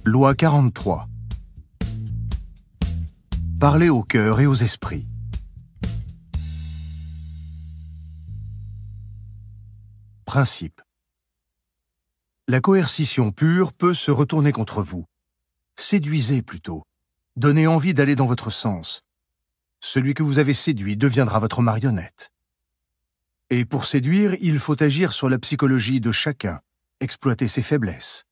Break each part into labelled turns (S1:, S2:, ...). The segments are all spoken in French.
S1: Loi 43. Parler au cœur et aux esprits. Principe. La coercition pure peut se retourner contre vous. Séduisez plutôt. Donnez envie d'aller dans votre sens. Celui que vous avez séduit deviendra votre marionnette. Et pour séduire, il faut agir sur la psychologie de chacun, exploiter ses faiblesses.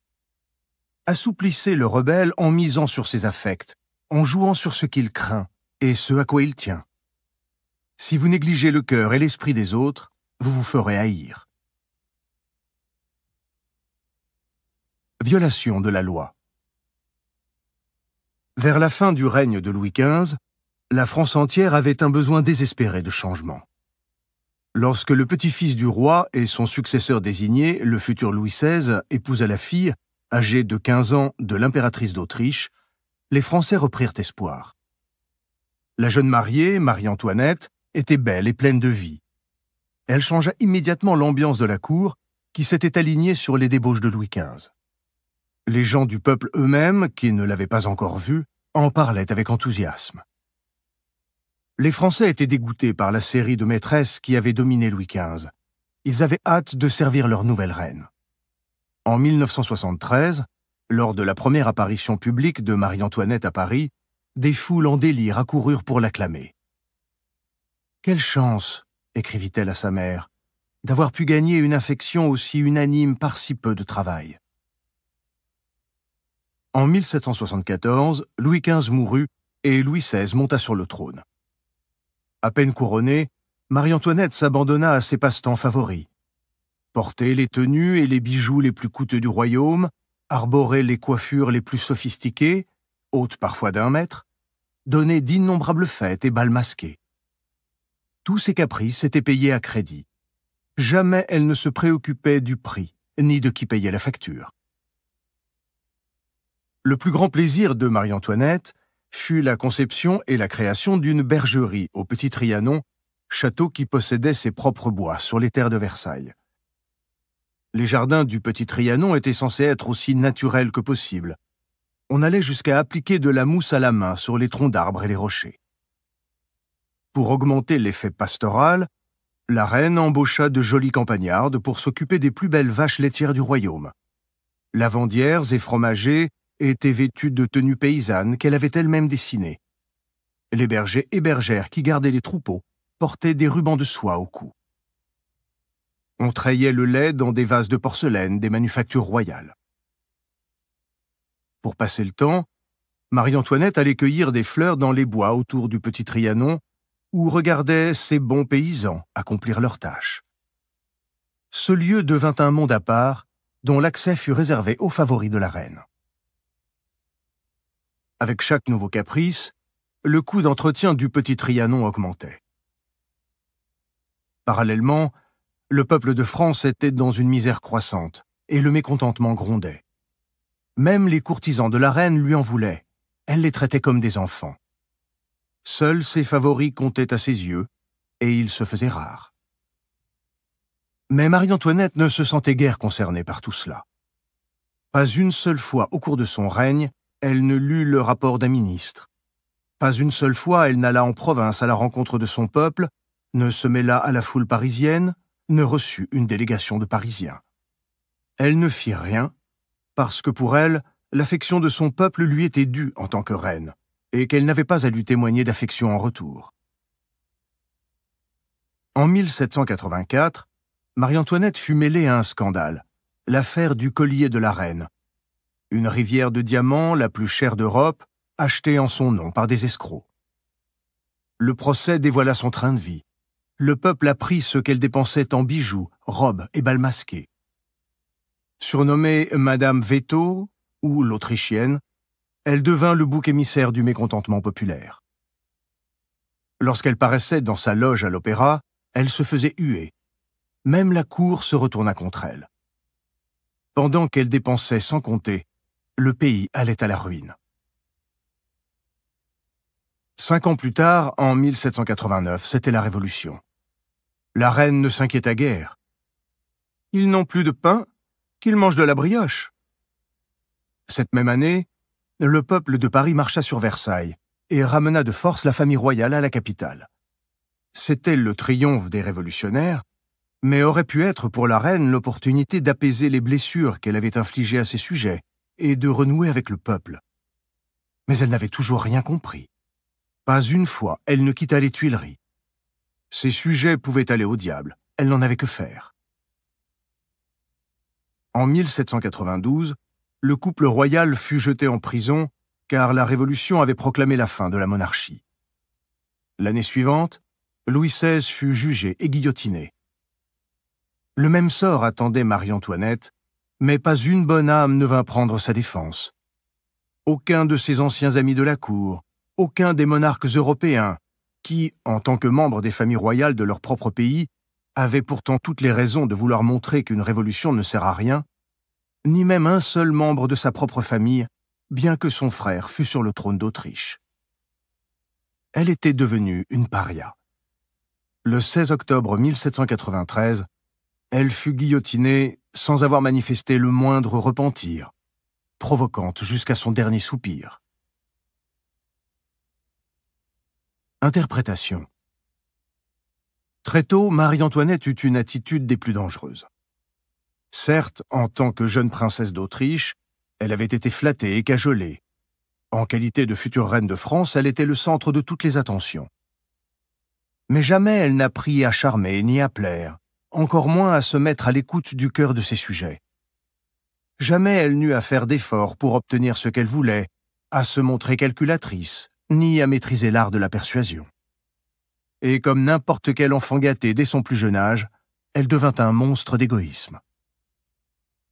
S1: Assouplissez le rebelle en misant sur ses affects, en jouant sur ce qu'il craint et ce à quoi il tient. Si vous négligez le cœur et l'esprit des autres, vous vous ferez haïr. Violation de la loi. Vers la fin du règne de Louis XV, la France entière avait un besoin désespéré de changement. Lorsque le petit-fils du roi et son successeur désigné, le futur Louis XVI, épousa la fille, âgée de 15 ans, de l'impératrice d'Autriche, les Français reprirent espoir. La jeune mariée, Marie-Antoinette, était belle et pleine de vie. Elle changea immédiatement l'ambiance de la cour, qui s'était alignée sur les débauches de Louis XV. Les gens du peuple eux-mêmes, qui ne l'avaient pas encore vue, en parlaient avec enthousiasme. Les Français étaient dégoûtés par la série de maîtresses qui avait dominé Louis XV. Ils avaient hâte de servir leur nouvelle reine. En 1973, lors de la première apparition publique de Marie-Antoinette à Paris, des foules en délire accoururent pour l'acclamer. « Quelle chance !» écrivit-elle à sa mère, « d'avoir pu gagner une affection aussi unanime par si peu de travail. » En 1774, Louis XV mourut et Louis XVI monta sur le trône. À peine couronnée, Marie-Antoinette s'abandonna à ses passe-temps favoris. Porter les tenues et les bijoux les plus coûteux du royaume, arborer les coiffures les plus sophistiquées, hautes parfois d'1 mètre, donner d'innombrables fêtes et bals masqués. Tous ces caprices étaient payés à crédit. Jamais elle ne se préoccupait du prix, ni de qui payait la facture. Le plus grand plaisir de Marie-Antoinette fut la conception et la création d'une bergerie au Petit Trianon, château qui possédait ses propres bois sur les terres de Versailles. Les jardins du Petit Trianon étaient censés être aussi naturels que possible. On allait jusqu'à appliquer de la mousse à la main sur les troncs d'arbres et les rochers. Pour augmenter l'effet pastoral, la reine embaucha de jolies campagnardes pour s'occuper des plus belles vaches laitières du royaume. Lavandières et fromagers étaient vêtus de tenues paysannes qu'elle avait elle-même dessinées. Les bergers et bergères qui gardaient les troupeaux portaient des rubans de soie au cou. On trayait le lait dans des vases de porcelaine des manufactures royales. Pour passer le temps, Marie-Antoinette allait cueillir des fleurs dans les bois autour du Petit Trianon ou regardait ces bons paysans accomplir leurs tâches. Ce lieu devint un monde à part dont l'accès fut réservé aux favoris de la reine. Avec chaque nouveau caprice, le coût d'entretien du Petit Trianon augmentait. Parallèlement, le peuple de France était dans une misère croissante, et le mécontentement grondait. Même les courtisans de la reine lui en voulaient. Elle les traitait comme des enfants. Seuls ses favoris comptaient à ses yeux, et ils se faisaient rares. Mais Marie-Antoinette ne se sentait guère concernée par tout cela. Pas une seule fois au cours de son règne, elle ne lut le rapport d'un ministre. Pas une seule fois elle n'alla en province à la rencontre de son peuple, ne se mêla à la foule parisienne, ne reçut une délégation de Parisiens. Elle ne fit rien, parce que pour elle, l'affection de son peuple lui était due en tant que reine, et qu'elle n'avait pas à lui témoigner d'affection en retour. En 1784, Marie-Antoinette fut mêlée à un scandale, l'affaire du collier de la reine, une rivière de diamants la plus chère d'Europe, achetée en son nom par des escrocs. Le procès dévoila son train de vie. Le peuple apprit ce qu'elle dépensait en bijoux, robes et bals masqués. Surnommée Madame Veto, ou l'Autrichienne, elle devint le bouc émissaire du mécontentement populaire. Lorsqu'elle paraissait dans sa loge à l'opéra, elle se faisait huer. Même la cour se retourna contre elle. Pendant qu'elle dépensait sans compter, le pays allait à la ruine. 5 ans plus tard, en 1789, c'était la Révolution. La reine ne s'inquiéta guère. « Ils n'ont plus de pain, qu'ils mangent de la brioche. » Cette même année, le peuple de Paris marcha sur Versailles et ramena de force la famille royale à la capitale. C'était le triomphe des révolutionnaires, mais aurait pu être pour la reine l'opportunité d'apaiser les blessures qu'elle avait infligées à ses sujets et de renouer avec le peuple. Mais elle n'avait toujours rien compris. Pas une fois, elle ne quitta les Tuileries. Ses sujets pouvaient aller au diable, elle n'en avait que faire. En 1792, le couple royal fut jeté en prison car la Révolution avait proclamé la fin de la monarchie. L'année suivante, Louis XVI fut jugé et guillotiné. Le même sort attendait Marie-Antoinette, mais pas une bonne âme ne vint prendre sa défense. Aucun de ses anciens amis de la cour, aucun des monarques européens, qui, en tant que membres des familles royales de leur propre pays, avaient pourtant toutes les raisons de vouloir montrer qu'une révolution ne sert à rien, ni même un seul membre de sa propre famille, bien que son frère fût sur le trône d'Autriche. Elle était devenue une paria. Le 16 octobre 1793, elle fut guillotinée sans avoir manifesté le moindre repentir, provocante jusqu'à son dernier soupir. Interprétation. Très tôt, Marie-Antoinette eut une attitude des plus dangereuses. Certes, en tant que jeune princesse d'Autriche, elle avait été flattée et cajolée. En qualité de future reine de France, elle était le centre de toutes les attentions. Mais jamais elle n'apprit à charmer ni à plaire, encore moins à se mettre à l'écoute du cœur de ses sujets. Jamais elle n'eut à faire d'efforts pour obtenir ce qu'elle voulait, à se montrer calculatrice, ni à maîtriser l'art de la persuasion. Et comme n'importe quel enfant gâté dès son plus jeune âge, elle devint un monstre d'égoïsme.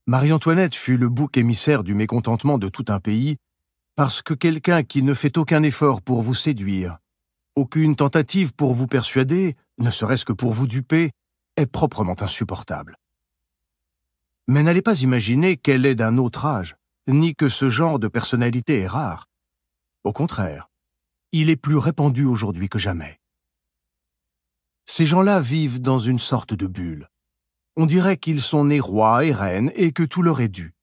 S1: Marie-Antoinette fut le bouc émissaire du mécontentement de tout un pays, parce que quelqu'un qui ne fait aucun effort pour vous séduire, aucune tentative pour vous persuader, ne serait-ce que pour vous duper, est proprement insupportable. Mais n'allez pas imaginer qu'elle est d'un autre âge, ni que ce genre de personnalité est rare. Au contraire, il est plus répandu aujourd'hui que jamais. Ces gens-là vivent dans une sorte de bulle. On dirait qu'ils sont nés rois et reines et que tout leur est dû.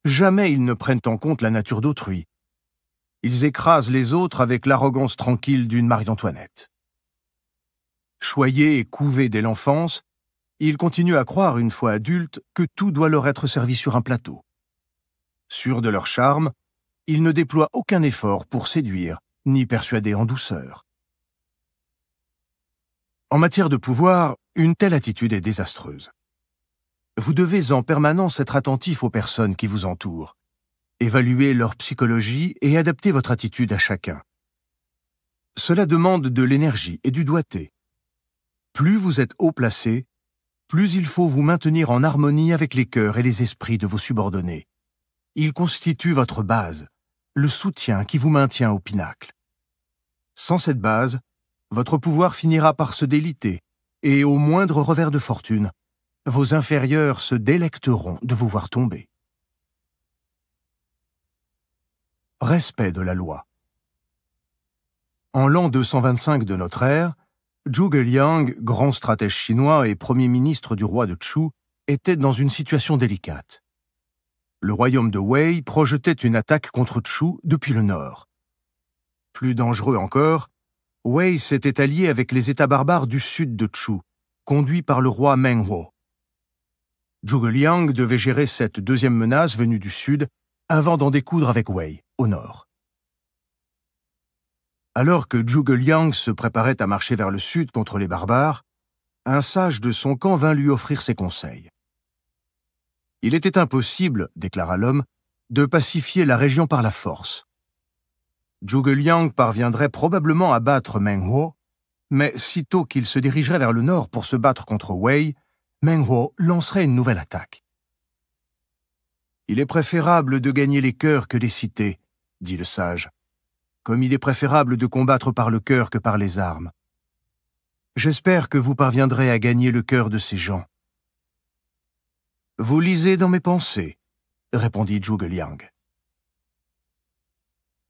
S1: Jamais ils ne prennent en compte la nature d'autrui. Ils écrasent les autres avec l'arrogance tranquille d'une Marie-Antoinette. Choyés et couvés dès l'enfance, ils continuent à croire, une fois adultes, que tout doit leur être servi sur un plateau. Sûrs de leur charme, ils ne déploient aucun effort pour séduire, ni persuader en douceur. En matière de pouvoir, une telle attitude est désastreuse. Vous devez en permanence être attentif aux personnes qui vous entourent, évaluer leur psychologie et adapter votre attitude à chacun. Cela demande de l'énergie et du doigté. Plus vous êtes haut placé, plus il faut vous maintenir en harmonie avec les cœurs et les esprits de vos subordonnés. Ils constituent votre base, le soutien qui vous maintient au pinacle. Sans cette base, votre pouvoir finira par se déliter, et au moindre revers de fortune, vos inférieurs se délecteront de vous voir tomber. Respect de la loi. En l'an 225 de notre ère, Zhuge Liang, grand stratège chinois et premier ministre du roi de Chu, était dans une situation délicate. Le royaume de Wei projetait une attaque contre Chu depuis le nord. Plus dangereux encore, Wei s'était allié avec les États barbares du sud de Chu, conduits par le roi Meng Huo. Zhuge Liang devait gérer cette deuxième menace venue du sud avant d'en découdre avec Wei, au nord. Alors que Zhuge Liang se préparait à marcher vers le sud contre les barbares, un sage de son camp vint lui offrir ses conseils. Il était impossible, déclara l'homme, de pacifier la région par la force. Zhuge Liang parviendrait probablement à battre Meng Huo, mais sitôt qu'il se dirigerait vers le nord pour se battre contre Wei, Meng Huo lancerait une nouvelle attaque. « Il est préférable de gagner les cœurs que les cités, » dit le sage, « comme il est préférable de combattre par le cœur que par les armes. J'espère que vous parviendrez à gagner le cœur de ces gens. »« Vous lisez dans mes pensées, » répondit Zhuge Liang.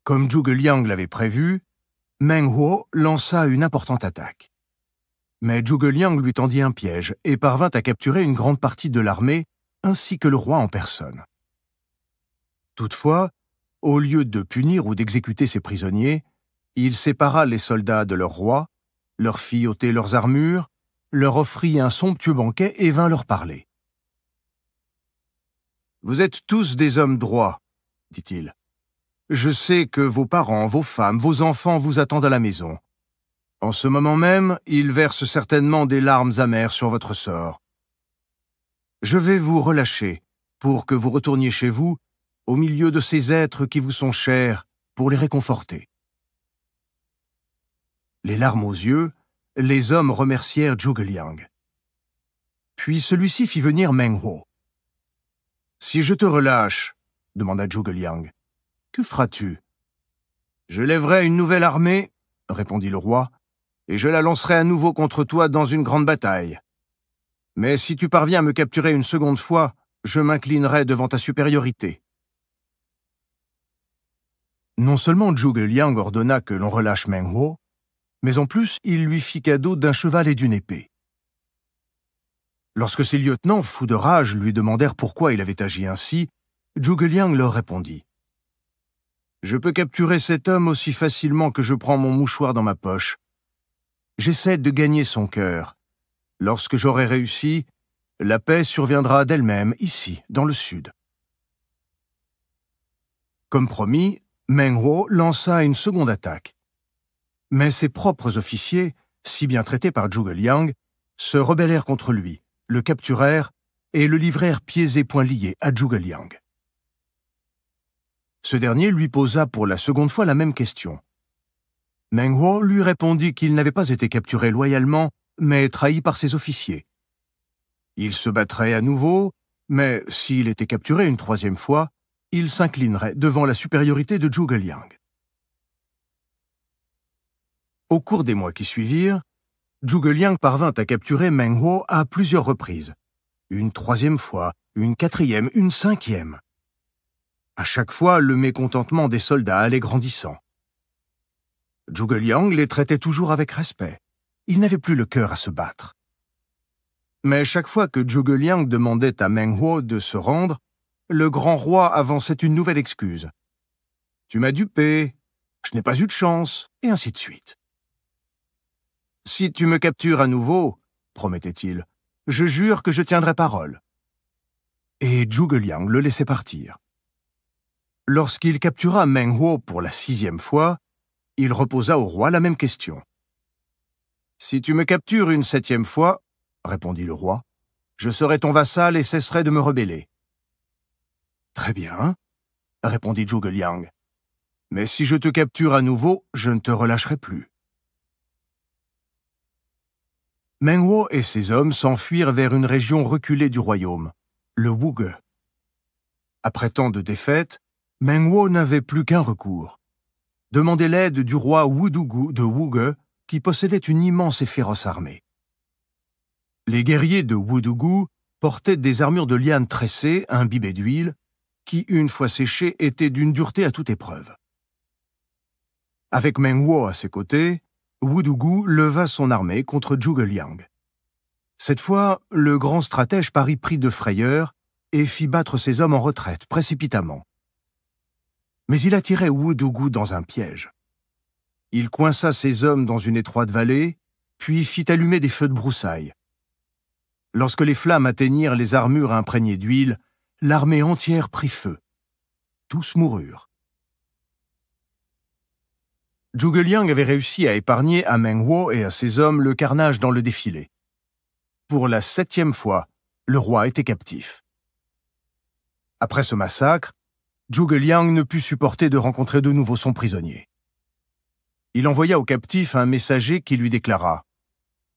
S1: Comme Zhuge Liang l'avait prévu, Meng Huo lança une importante attaque. Mais Zhuge Liang lui tendit un piège et parvint à capturer une grande partie de l'armée, ainsi que le roi en personne. Toutefois, au lieu de punir ou d'exécuter ses prisonniers, il sépara les soldats de leur roi, leur fit ôter leurs armures, leur offrit un somptueux banquet et vint leur parler. « Vous êtes tous des hommes droits, dit-il. Je sais que vos parents, vos femmes, vos enfants vous attendent à la maison. En ce moment même, ils versent certainement des larmes amères sur votre sort. Je vais vous relâcher pour que vous retourniez chez vous, au milieu de ces êtres qui vous sont chers, pour les réconforter. » Les larmes aux yeux, les hommes remercièrent Zhuge Liang. Puis celui-ci fit venir Meng Huo. « Si je te relâche, demanda Zhuge Liang, que feras-tu? »« Je lèverai une nouvelle armée, répondit le roi, et je la lancerai à nouveau contre toi dans une grande bataille. Mais si tu parviens à me capturer une seconde fois, je m'inclinerai devant ta supériorité. » Non seulement Zhuge Liang ordonna que l'on relâche Meng Huo, mais en plus il lui fit cadeau d'un cheval et d'une épée. Lorsque ses lieutenants, fous de rage, lui demandèrent pourquoi il avait agi ainsi, Zhuge Liang leur répondit. « Je peux capturer cet homme aussi facilement que je prends mon mouchoir dans ma poche. J'essaie de gagner son cœur. Lorsque j'aurai réussi, la paix surviendra d'elle-même, ici, dans le sud. » Comme promis, Meng Huo lança une seconde attaque. Mais ses propres officiers, si bien traités par Zhuge Liang, se rebellèrent contre lui, le capturèrent et le livrèrent pieds et poings liés à Zhuge Liang. Ce dernier lui posa pour la seconde fois la même question. Meng Huo lui répondit qu'il n'avait pas été capturé loyalement, mais trahi par ses officiers. Il se battrait à nouveau, mais s'il était capturé une troisième fois, il s'inclinerait devant la supériorité de Zhuge Liang. Au cours des mois qui suivirent, Zhuge Liang parvint à capturer Meng Huo à plusieurs reprises. Une troisième fois, une quatrième, une cinquième. À chaque fois, le mécontentement des soldats allait grandissant. Zhuge Liang les traitait toujours avec respect. Il n'avait plus le cœur à se battre. Mais chaque fois que Zhuge Liang demandait à Meng Huo de se rendre, le grand roi avançait une nouvelle excuse. « Tu m'as dupé, je n'ai pas eu de chance, et ainsi de suite. »« Si tu me captures à nouveau, promettait-il, je jure que je tiendrai parole. » Et Zhuge Liang le laissait partir. Lorsqu'il captura Meng Huo pour la 6e fois, il reposa au roi la même question. « Si tu me captures une 7e fois, répondit le roi, je serai ton vassal et cesserai de me rebeller. »« Très bien, répondit Zhuge Liang. Mais si je te capture à nouveau, je ne te relâcherai plus. » Meng Huo et ses hommes s'enfuirent vers une région reculée du royaume, le Wuge. Après tant de défaites, Meng Huo n'avait plus qu'un recours. Demander l'aide du roi Wudugu de Wuge, qui possédait une immense et féroce armée. Les guerriers de Wudugu portaient des armures de lianes tressées, imbibées d'huile, qui, une fois séchées, étaient d'une dureté à toute épreuve. Avec Meng Huo à ses côtés, Wudugu leva son armée contre Zhuge Liang. Cette fois, le grand stratège parut pris de frayeur et fit battre ses hommes en retraite précipitamment. Mais il attirait Wudugu dans un piège. Il coinça ses hommes dans une étroite vallée, puis fit allumer des feux de broussailles. Lorsque les flammes atteignirent les armures imprégnées d'huile, l'armée entière prit feu. Tous moururent. Zhuge Liang avait réussi à épargner à Meng Huo et à ses hommes le carnage dans le défilé. Pour la 7e fois, le roi était captif. Après ce massacre, Zhuge Liang ne put supporter de rencontrer de nouveau son prisonnier. Il envoya au captif un messager qui lui déclara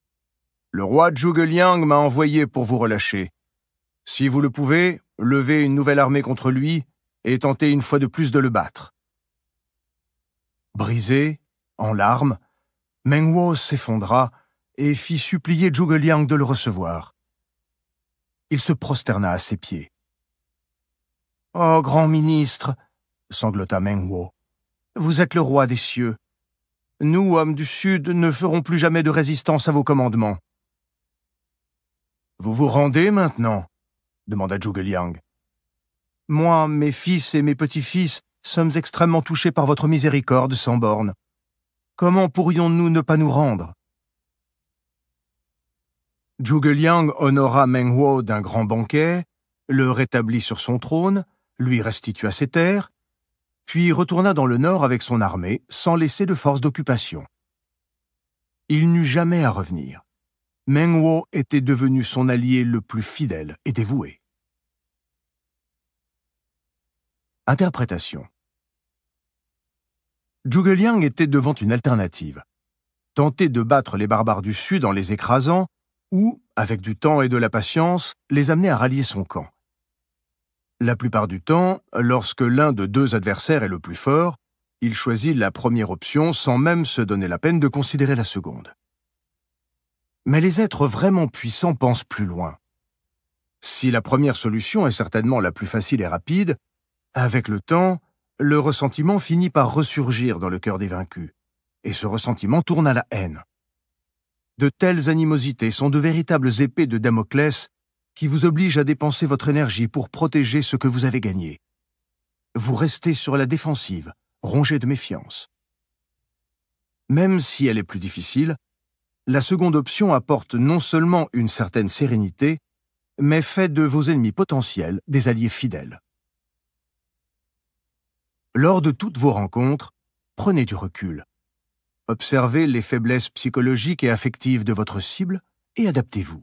S1: « Le roi Zhuge Liang m'a envoyé pour vous relâcher. Si vous le pouvez, levez une nouvelle armée contre lui et tentez une fois de plus de le battre. » Brisé, en larmes, Meng Huo s'effondra et fit supplier Zhuge Liang de le recevoir. Il se prosterna à ses pieds. « Oh, grand ministre, sanglota Meng Huo, vous êtes le roi des cieux. Nous, hommes du Sud, ne ferons plus jamais de résistance à vos commandements. »« Vous vous rendez maintenant ?» demanda Zhuge Liang. Moi, mes fils et mes petits-fils sommes extrêmement touchés par votre miséricorde sans borne. Comment pourrions-nous ne pas nous rendre? Zhuge Liang honora Meng Huo d'un grand banquet, le rétablit sur son trône, lui restitua ses terres, puis retourna dans le nord avec son armée sans laisser de force d'occupation. Il n'eut jamais à revenir. Meng Huo était devenu son allié le plus fidèle et dévoué. Interprétation. Zhuge Liang était devant une alternative. Tenter de battre les barbares du Sud en les écrasant, ou, avec du temps et de la patience, les amener à rallier son camp. La plupart du temps, lorsque l'un de deux adversaires est le plus fort, il choisit la première option sans même se donner la peine de considérer la seconde. Mais les êtres vraiment puissants pensent plus loin. Si la première solution est certainement la plus facile et rapide, avec le temps, le ressentiment finit par ressurgir dans le cœur des vaincus, et ce ressentiment tourne à la haine. De telles animosités sont de véritables épées de Damoclès qui vous obligent à dépenser votre énergie pour protéger ce que vous avez gagné. Vous restez sur la défensive, rongé de méfiance. Même si elle est plus difficile, la seconde option apporte non seulement une certaine sérénité, mais fait de vos ennemis potentiels des alliés fidèles. Lors de toutes vos rencontres, prenez du recul. Observez les faiblesses psychologiques et affectives de votre cible et adaptez-vous.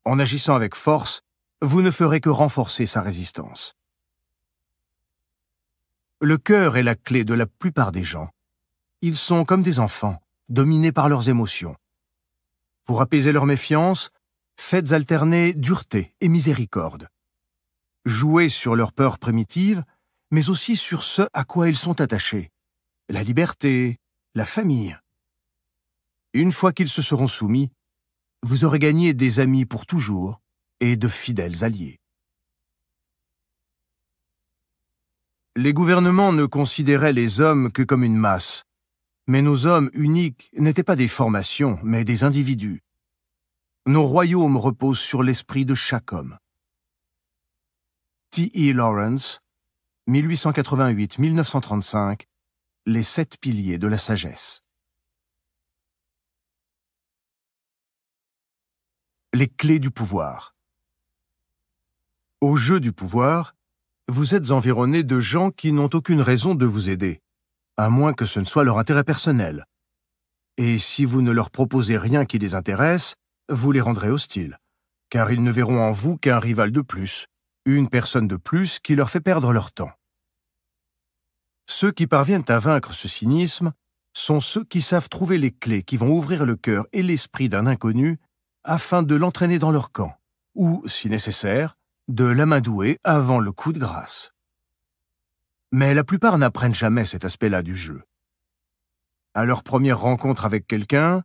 S1: En agissant avec force, vous ne ferez que renforcer sa résistance. Le cœur est la clé de la plupart des gens. Ils sont comme des enfants, dominés par leurs émotions. Pour apaiser leur méfiance, faites alterner dureté et miséricorde. Jouez sur leur peur primitive, mais aussi sur ce à quoi ils sont attachés. La liberté, la famille. Une fois qu'ils se seront soumis, vous aurez gagné des amis pour toujours et de fidèles alliés. Les gouvernements ne considéraient les hommes que comme une masse, mais nos hommes uniques n'étaient pas des formations, mais des individus. Nos royaumes reposent sur l'esprit de chaque homme. T.E. Lawrence, 1888-1935, Les 7 piliers de la sagesse. Les clés du pouvoir. Au jeu du pouvoir, vous êtes environné de gens qui n'ont aucune raison de vous aider, à moins que ce ne soit leur intérêt personnel. Et si vous ne leur proposez rien qui les intéresse, vous les rendrez hostiles, car ils ne verront en vous qu'un rival de plus, une personne de plus qui leur fait perdre leur temps. Ceux qui parviennent à vaincre ce cynisme sont ceux qui savent trouver les clés qui vont ouvrir le cœur et l'esprit d'un inconnu afin de l'entraîner dans leur camp, ou, si nécessaire, de l'amadouer avant le coup de grâce. Mais la plupart n'apprennent jamais cet aspect-là du jeu. À leur première rencontre avec quelqu'un,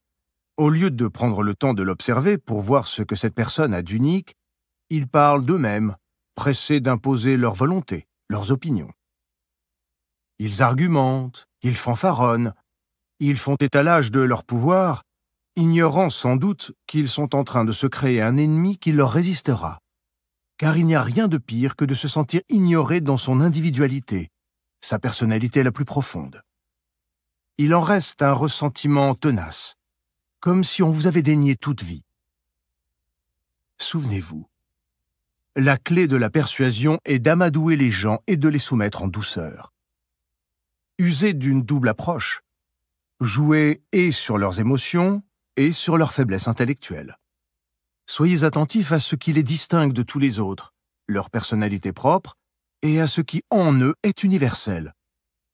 S1: au lieu de prendre le temps de l'observer pour voir ce que cette personne a d'unique, ils parlent d'eux-mêmes, pressés d'imposer leur volonté, leurs opinions. Ils argumentent, ils fanfaronnent, ils font étalage de leur pouvoir, ignorant sans doute qu'ils sont en train de se créer un ennemi qui leur résistera. Car il n'y a rien de pire que de se sentir ignoré dans son individualité, sa personnalité la plus profonde. Il en reste un ressentiment tenace, comme si on vous avait dénié toute vie. Souvenez-vous, la clé de la persuasion est d'amadouer les gens et de les soumettre en douceur. Usez d'une double approche. Jouez et sur leurs émotions et sur leurs faiblesses intellectuelles. Soyez attentifs à ce qui les distingue de tous les autres, leur personnalité propre, et à ce qui en eux est universel,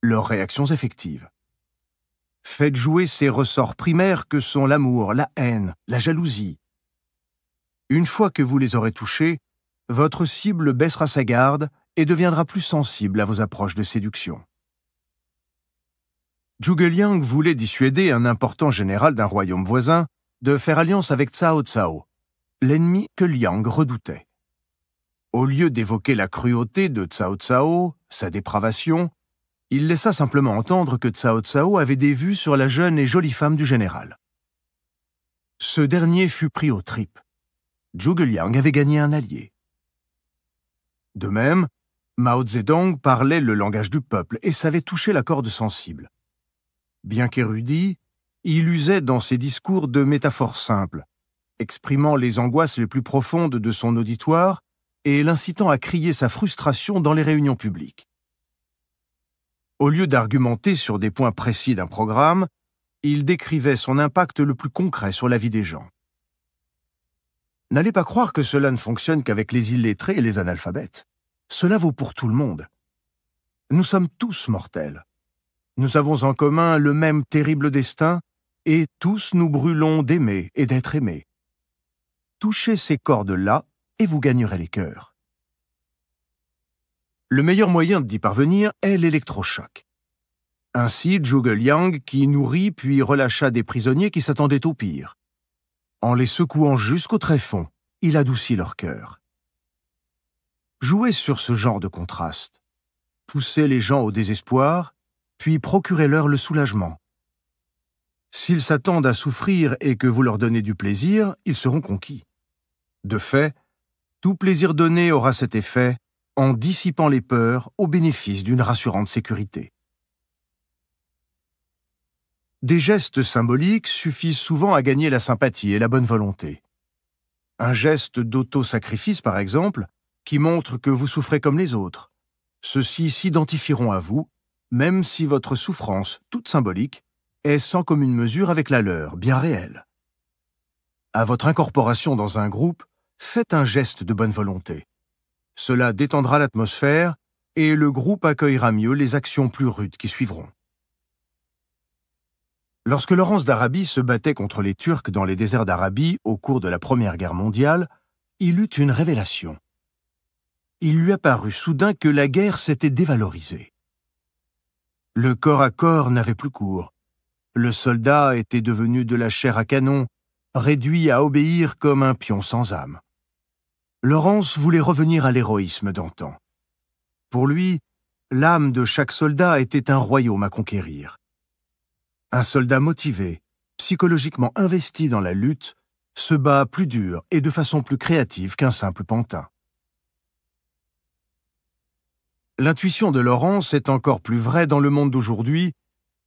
S1: leurs réactions effectives. Faites jouer ces ressorts primaires que sont l'amour, la haine, la jalousie. Une fois que vous les aurez touchés, votre cible baissera sa garde et deviendra plus sensible à vos approches de séduction. Zhuge Liang voulait dissuader un important général d'un royaume voisin de faire alliance avec Cao Cao, l'ennemi que Liang redoutait. Au lieu d'évoquer la cruauté de Cao Cao, sa dépravation, il laissa simplement entendre que Cao Cao avait des vues sur la jeune et jolie femme du général. Ce dernier fut pris aux tripes. Zhuge Liang avait gagné un allié. De même, Mao Zedong parlait le langage du peuple et savait toucher la corde sensible. Bien qu'érudit, il usait dans ses discours de métaphores simples, exprimant les angoisses les plus profondes de son auditoire et l'incitant à crier sa frustration dans les réunions publiques. Au lieu d'argumenter sur des points précis d'un programme, il décrivait son impact le plus concret sur la vie des gens. N'allez pas croire que cela ne fonctionne qu'avec les illettrés et les analphabètes. Cela vaut pour tout le monde. Nous sommes tous mortels. Nous avons en commun le même terrible destin et tous nous brûlons d'aimer et d'être aimés. Touchez ces cordes-là et vous gagnerez les cœurs. Le meilleur moyen d'y parvenir est l'électrochoc. Ainsi, Zhuge Liang, qui nourrit puis relâcha des prisonniers qui s'attendaient au pire. En les secouant jusqu'au tréfonds, il adoucit leur cœur. Jouez sur ce genre de contraste. Poussez les gens au désespoir, puis procurez-leur le soulagement. S'ils s'attendent à souffrir et que vous leur donnez du plaisir, ils seront conquis. De fait, tout plaisir donné aura cet effet en dissipant les peurs au bénéfice d'une rassurante sécurité. Des gestes symboliques suffisent souvent à gagner la sympathie et la bonne volonté. Un geste d'auto-sacrifice, par exemple, qui montre que vous souffrez comme les autres. Ceux-ci s'identifieront à vous, même si votre souffrance, toute symbolique, est sans commune mesure avec la leur, bien réelle. À votre incorporation dans un groupe, faites un geste de bonne volonté. Cela détendra l'atmosphère et le groupe accueillera mieux les actions plus rudes qui suivront. Lorsque Laurence d'Arabie se battait contre les Turcs dans les déserts d'Arabie au cours de la Première Guerre mondiale, il eut une révélation. Il lui apparut soudain que la guerre s'était dévalorisée. Le corps à corps n'avait plus cours. Le soldat était devenu de la chair à canon, réduit à obéir comme un pion sans âme. Laurence voulait revenir à l'héroïsme d'antan. Pour lui, l'âme de chaque soldat était un royaume à conquérir. Un soldat motivé, psychologiquement investi dans la lutte, se bat plus dur et de façon plus créative qu'un simple pantin. L'intuition de Laurence est encore plus vraie dans le monde d'aujourd'hui,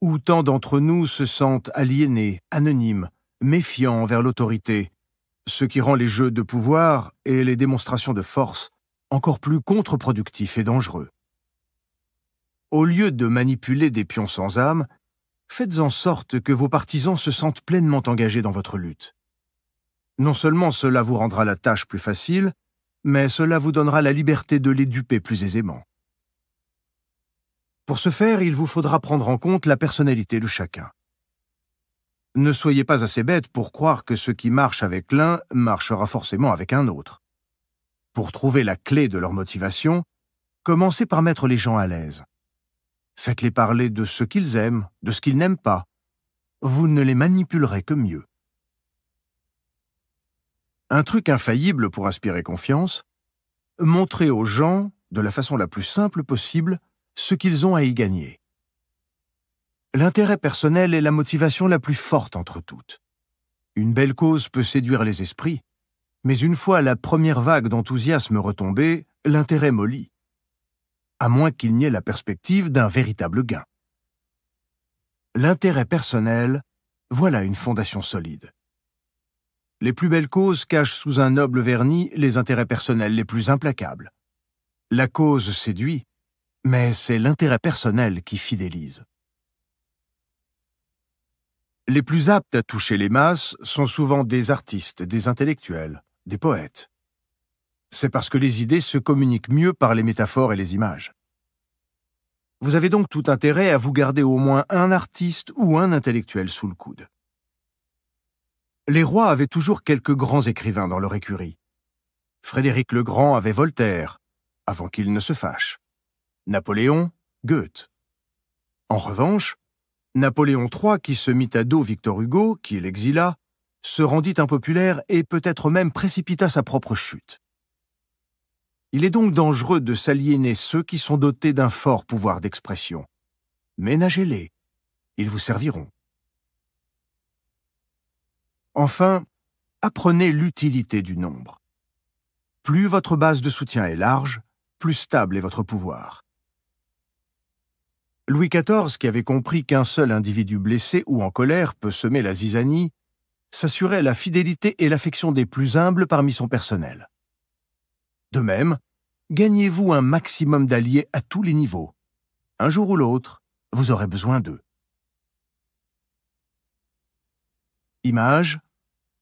S1: où tant d'entre nous se sentent aliénés, anonymes, méfiants envers l'autorité, ce qui rend les jeux de pouvoir et les démonstrations de force encore plus contre-productifs et dangereux. Au lieu de manipuler des pions sans âme, faites en sorte que vos partisans se sentent pleinement engagés dans votre lutte. Non seulement cela vous rendra la tâche plus facile, mais cela vous donnera la liberté de les duper plus aisément. Pour ce faire, il vous faudra prendre en compte la personnalité de chacun. Ne soyez pas assez bête pour croire que ce qui marche avec l'un marchera forcément avec un autre. Pour trouver la clé de leur motivation, commencez par mettre les gens à l'aise. Faites-les parler de ce qu'ils aiment, de ce qu'ils n'aiment pas. Vous ne les manipulerez que mieux. Un truc infaillible pour inspirer confiance, montrez aux gens, de la façon la plus simple possible, ce qu'ils ont à y gagner. L'intérêt personnel est la motivation la plus forte entre toutes. Une belle cause peut séduire les esprits, mais une fois la première vague d'enthousiasme retombée, l'intérêt mollit, à moins qu'il n'y ait la perspective d'un véritable gain. L'intérêt personnel, voilà une fondation solide. Les plus belles causes cachent sous un noble vernis les intérêts personnels les plus implacables. La cause séduit, mais c'est l'intérêt personnel qui fidélise. Les plus aptes à toucher les masses sont souvent des artistes, des intellectuels, des poètes. C'est parce que les idées se communiquent mieux par les métaphores et les images. Vous avez donc tout intérêt à vous garder au moins un artiste ou un intellectuel sous le coude. Les rois avaient toujours quelques grands écrivains dans leur écurie. Frédéric le Grand avait Voltaire, avant qu'il ne se fâche. Napoléon, Goethe. En revanche, Napoléon III, qui se mit à dos Victor Hugo, qui l'exila, se rendit impopulaire et peut-être même précipita sa propre chute. Il est donc dangereux de s'aliéner ceux qui sont dotés d'un fort pouvoir d'expression. Ménagez-les, ils vous serviront. Enfin, apprenez l'utilité du nombre. Plus votre base de soutien est large, plus stable est votre pouvoir. Louis XIV, qui avait compris qu'un seul individu blessé ou en colère peut semer la zizanie, s'assurait la fidélité et l'affection des plus humbles parmi son personnel. De même, gagnez-vous un maximum d'alliés à tous les niveaux. Un jour ou l'autre, vous aurez besoin d'eux. Image,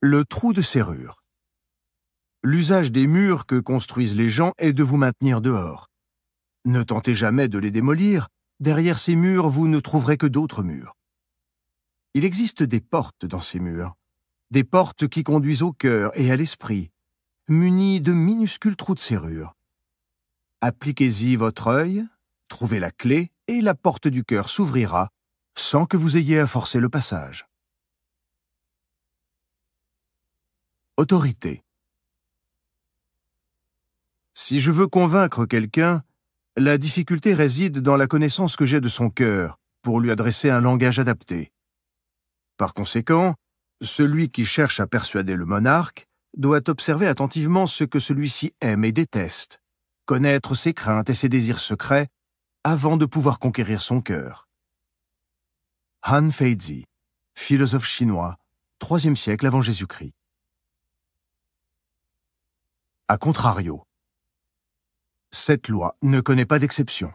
S1: le trou de serrure. L'usage des murs que construisent les gens est de vous maintenir dehors. Ne tentez jamais de les démolir. Derrière ces murs, vous ne trouverez que d'autres murs. Il existe des portes dans ces murs, des portes qui conduisent au cœur et à l'esprit, munies de minuscules trous de serrure. Appliquez-y votre œil, trouvez la clé et la porte du cœur s'ouvrira sans que vous ayez à forcer le passage. Autorité. Si je veux convaincre quelqu'un, la difficulté réside dans la connaissance que j'ai de son cœur pour lui adresser un langage adapté. Par conséquent, celui qui cherche à persuader le monarque doit observer attentivement ce que celui-ci aime et déteste, connaître ses craintes et ses désirs secrets avant de pouvoir conquérir son cœur. Han Feizi, philosophe chinois, IIIe siècle avant Jésus-Christ. A contrario, cette loi ne connaît pas d'exception.